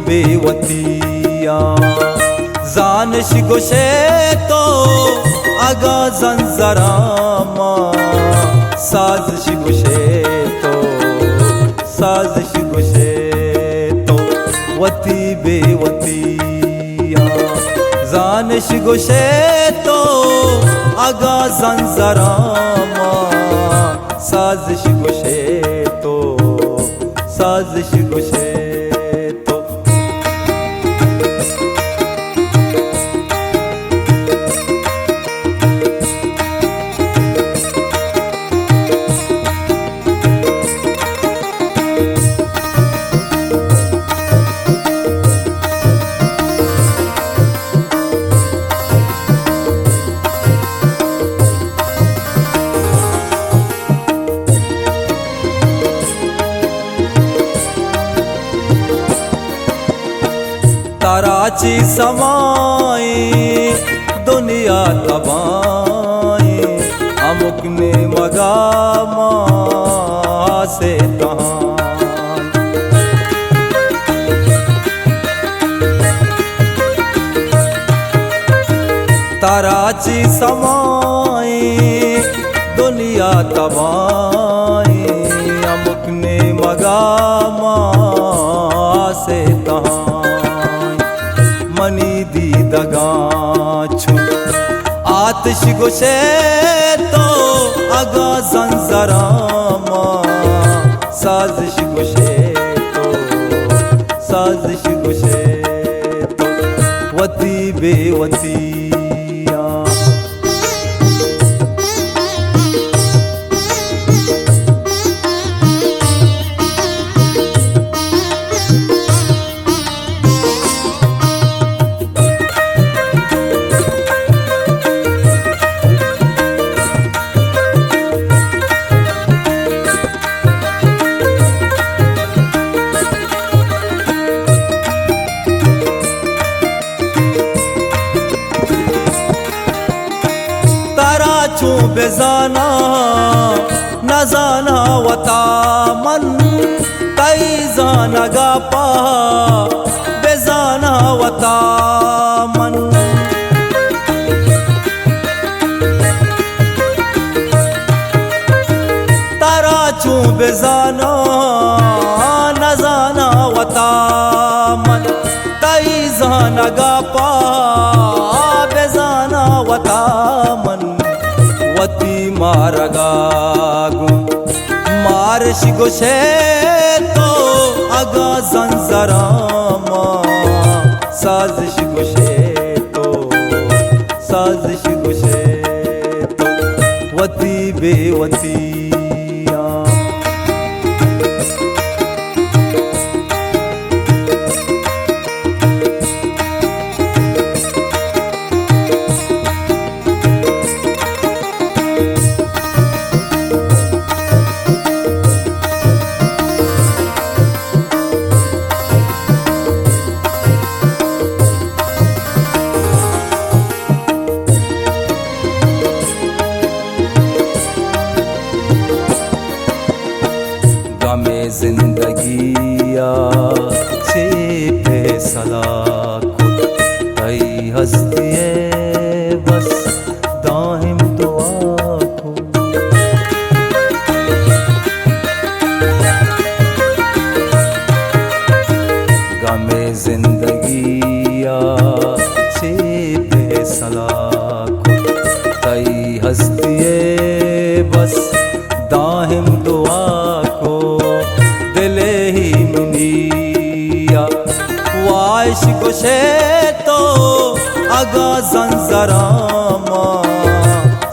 बेवतिया जानश गोशे तो आगा जंजरामा साजिश गोशे तो साजिश गोशे तो वती बेवतिया जानश गोशे तो आगा जंजरामा साजिश गोशे तो साजिश गोशे ताराची समाई दुनिया तबाई अमुक ने मगामा से तहां ताराची समाई दुनिया तबाई अमुक ने मगामा से तहां मनी दी दगाछू आतिश गोशे तो आगा जंजरामा साजिश गोशे तो साजिश गोशे तो वती बेवतिया बेजाना नजाना वता मन कई जाना गापा बेजाना वता मन तारा चू बेजाना नजाना वता मन कई जाना गापा बेजाना वता मन वती मारगागु मारश गोशे तो आगा जंजरामा साजिश गोशे तो साजिश गोशे तो वती बेवतिया जिंदगिया से फैसला खुद कई हस्तिए बस दाहिम दुआ को गमे जिंदगिया से फैसला खुद कई हस्तिए बस दाहिम दुआ को दिले ही मुनिया वाइश गोशे तो आगा जंजरामा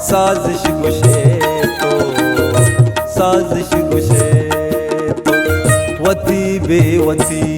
साजिश गोशे तो साजिश गोशे तो वती बेवतिया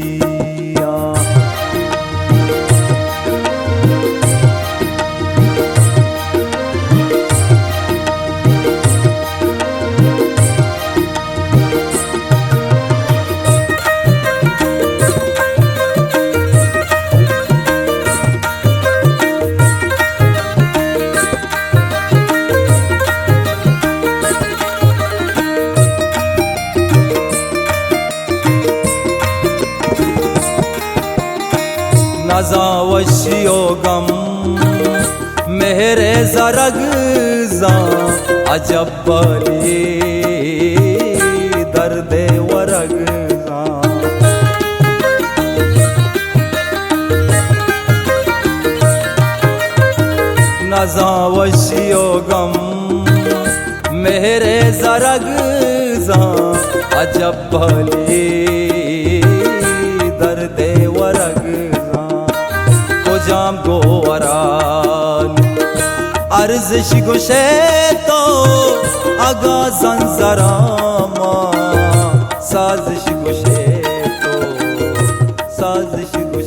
वशियो गम मेरे जरग जा अजब बलिए दर्द वरग जा। नजा वशियो गम मेरे जरग जा अजब भली दर्द वरग जा। को जाम गो वराल अर्जिश गुशे तो अगा जंजरामा साजिश गुशे तो साजिश गुशे